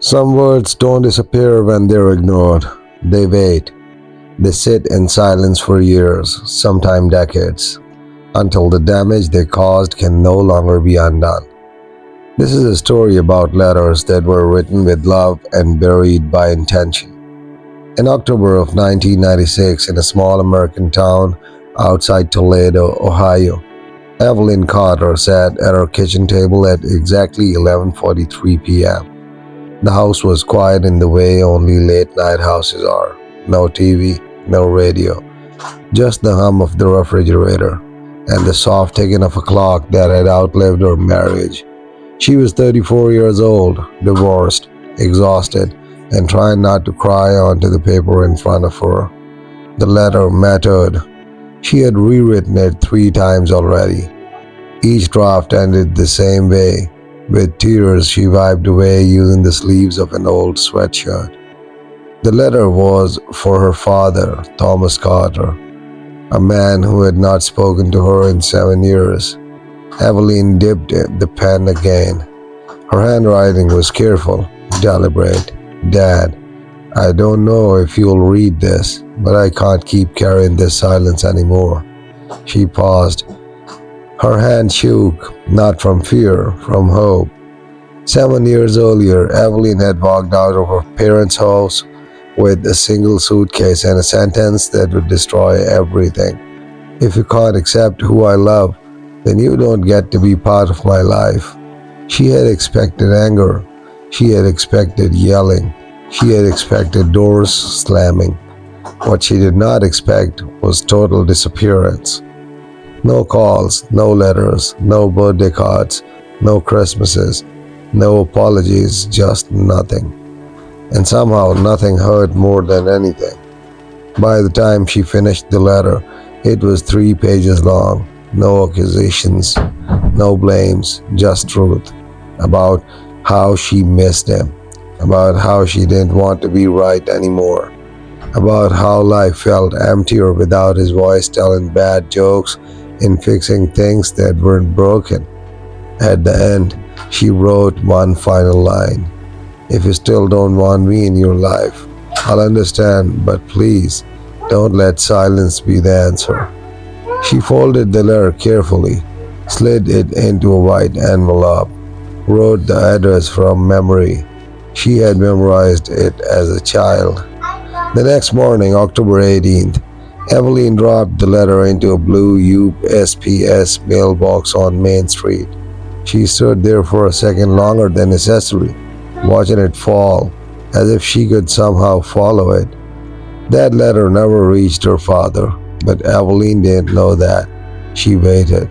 Some words don't disappear when they're ignored. They wait. They sit in silence for years, sometimes decades, until the damage they caused can no longer be undone. This is a story about letters that were written with love and buried by intention. In October of 1996, in a small American town outside Toledo, Ohio, Evelyn Carter sat at her kitchen table at exactly 11:43 p.m. The house was quiet in the way only late-night houses are. No TV, no radio, just the hum of the refrigerator and the soft ticking of a clock that had outlived her marriage. She was 34 years old, divorced, exhausted, and trying not to cry onto the paper in front of her. The letter mattered. She had rewritten it 3 times already. Each draft ended the same way, with tears she wiped away using the sleeves of an old sweatshirt. The letter was for her father, Thomas Carter, a man who had not spoken to her in 7 years. Evelyn dipped the pen again. Her handwriting was careful, deliberate. "Dad, I don't know if you'll read this, but I can't keep carrying this silence anymore." She paused. Her hand shook, not from fear, from hope. 7 years earlier, Evelyn had walked out of her parents' house with a single suitcase and a sentence that would destroy everything. "If you can't accept who I love, then you don't get to be part of my life." She had expected anger. She had expected yelling. She had expected doors slamming. What she did not expect was total disappearance. No calls, no letters, no birthday cards, no Christmases, no apologies, just nothing. And somehow nothing hurt more than anything. By the time she finished the letter, it was 3 pages long. No accusations, no blames, just truth. About how she missed him. About how she didn't want to be right anymore. About how life felt emptier without his voice telling bad jokes and fixing things that weren't broken. At the end, she wrote one final line. "If you still don't want me in your life, I'll understand, but please don't let silence be the answer." She folded the letter carefully, slid it into a white envelope, wrote the address from memory. She had memorized it as a child. The next morning, October 18th, Evelyn dropped the letter into a blue USPS mailbox on Main Street. She stood there for a second longer than necessary, watching it fall, as if she could somehow follow it. That letter never reached her father, but Evelyn didn't know that. She waited.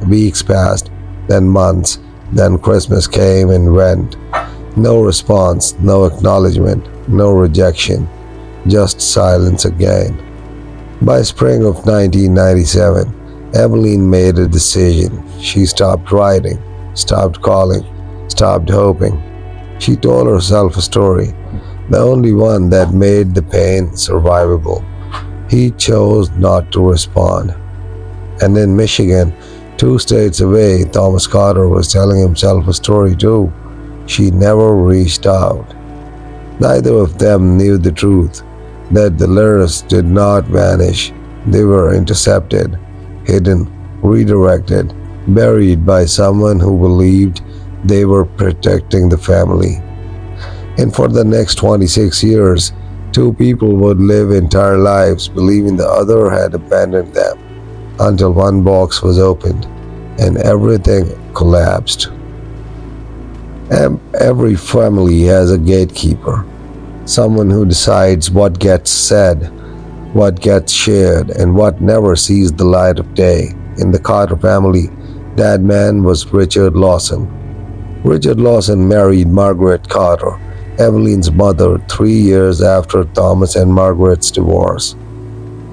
Weeks passed, then months, then Christmas came and went. No response, no acknowledgement, no rejection, just silence again. By spring of 1997, Evelyn made a decision. She stopped writing, stopped calling, stopped hoping. She told herself a story, the only one that made the pain survivable. He chose not to respond. And in Michigan, 2 states away, Thomas Carter was telling himself a story too. She never reached out. Neither of them knew the truth, that the letters did not vanish. They were intercepted, hidden, redirected, buried by someone who believed they were protecting the family. And for the next 26 years, 2 people would live entire lives believing the other had abandoned them, until one box was opened and everything collapsed. Every family has a gatekeeper, someone who decides what gets said, what gets shared, and what never sees the light of day. In the Carter family, that man was Richard Lawson. Richard Lawson married Margaret Carter, Evelyn's mother, 3 years after Thomas and Margaret's divorce.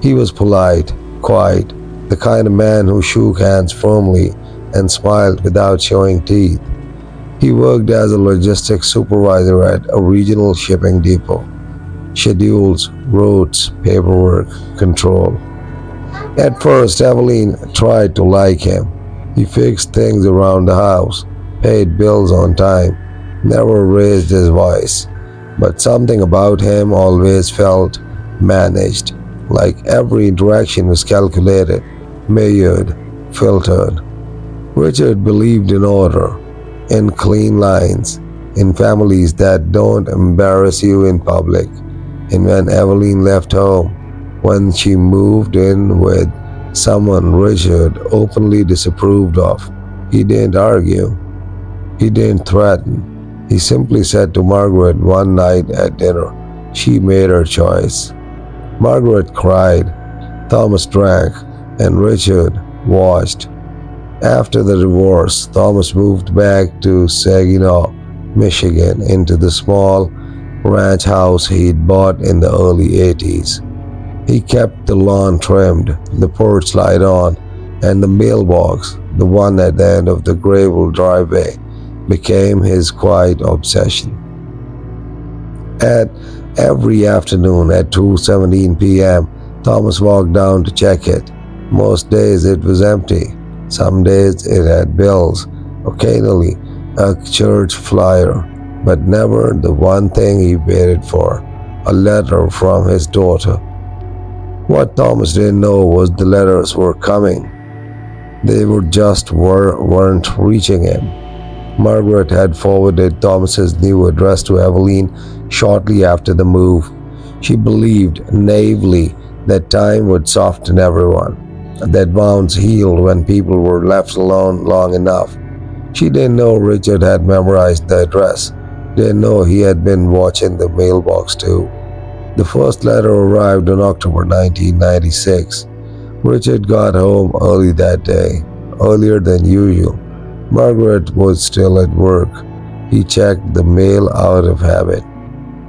He was polite, quiet, the kind of man who shook hands firmly and smiled without showing teeth. He worked as a logistics supervisor at a regional shipping depot. Schedules, routes, paperwork, control. At first, Evelyn tried to like him. He fixed things around the house, paid bills on time, never raised his voice, but something about him always felt managed, like every interaction was calculated, measured, filtered. Richard believed in order, in clean lines, in families that don't embarrass you in public. And when Evelyn left home, when she moved in with someone Richard openly disapproved of, he didn't argue, he didn't threaten. He simply said to Margaret one night at dinner, she made her choice. Margaret cried, Thomas drank, and Richard watched. After the divorce, Thomas moved back to Saginaw, Michigan, into the small ranch house he'd bought in the early 80s. He kept the lawn trimmed, the porch light on, and the mailbox, the one at the end of the gravel driveway, became his quiet obsession. At every afternoon at 2:17 p.m., Thomas walked down to check it. Most days it was empty. Some days it had bills, occasionally a church flyer, but never the one thing he waited for, a letter from his daughter. What Thomas didn't know was the letters were coming. They were just weren't reaching him. Margaret had forwarded Thomas's new address to Evelyn shortly after the move. She believed naively that time would soften everyone, that wounds healed when people were left alone long enough. She didn't know Richard had memorized the address, didn't know he had been watching the mailbox too. The first letter arrived on October 1996. Richard got home early that day, earlier than usual. Margaret was still at work. He checked the mail out of habit.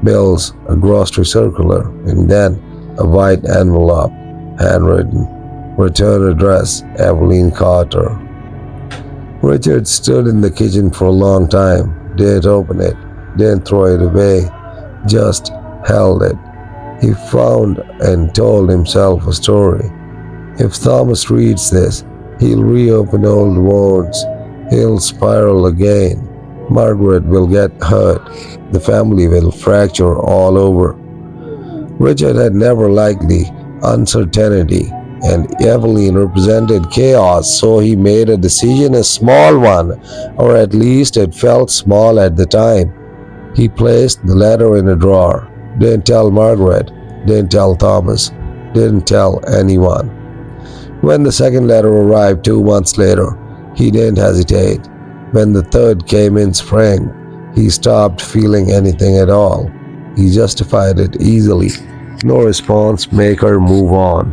Bills, a grocery circular, and then a white envelope, handwritten. Return address, Evelyn Carter. Richard stood in the kitchen for a long time, didn't open it, didn't throw it away, just held it. He found and told himself a story. If Thomas reads this, he'll reopen old wounds. He'll spiral again. Margaret will get hurt. The family will fracture all over. Richard had never liked the uncertainty, and Evelyn represented chaos, so he made a decision, a small one, or at least it felt small at the time. He placed the letter in a drawer. Didn't tell Margaret, didn't tell Thomas, didn't tell anyone. When the second letter arrived 2 months later, he didn't hesitate. When the third came in spring, he stopped feeling anything at all. He justified it easily. No response, make her move on.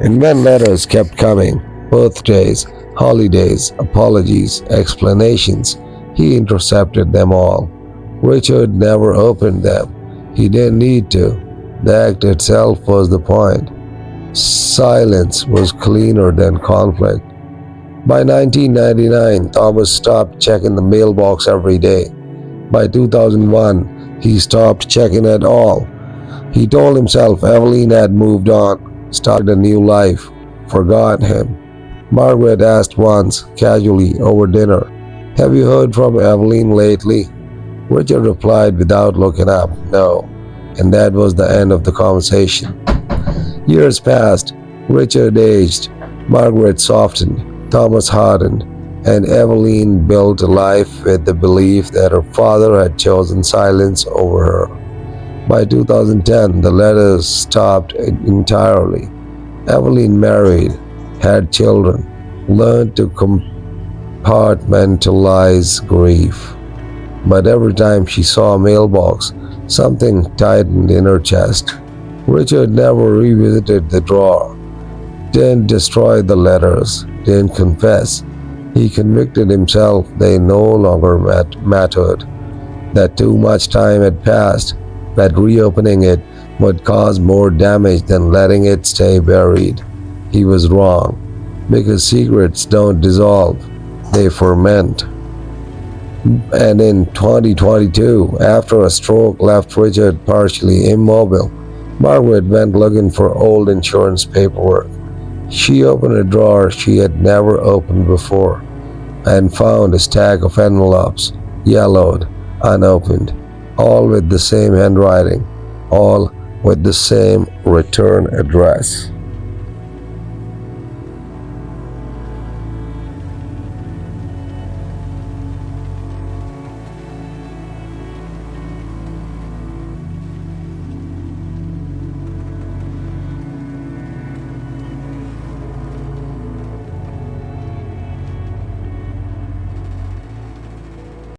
And when letters kept coming, birthdays, holidays, apologies, explanations, he intercepted them all. Richard never opened them. He didn't need to. The act itself was the point. Silence was cleaner than conflict. By 1999, Thomas stopped checking the mailbox every day. By 2001, he stopped checking at all. He told himself Evelyn had moved on, started a new life, forgot him. Margaret asked once, casually, over dinner, have you heard from Evelyn lately? Richard replied without looking up, no. And that was the end of the conversation. Years passed. Richard aged. Margaret softened. Thomas hardened. And Evelyn built a life with the belief that her father had chosen silence over her. By 2010, the letters stopped entirely. Evelyn married, had children, learned to compartmentalize grief. But every time she saw a mailbox, something tightened in her chest. Richard never revisited the drawer, didn't destroy the letters, didn't confess. He convicted himself they no longer mattered, that too much time had passed, that reopening it would cause more damage than letting it stay buried. He was wrong, because secrets don't dissolve, they ferment. And in 2022, after a stroke left Richard partially immobile, Margaret went looking for old insurance paperwork. She opened a drawer she had never opened before and found a stack of envelopes, yellowed, unopened, all with the same handwriting, all with the same return address.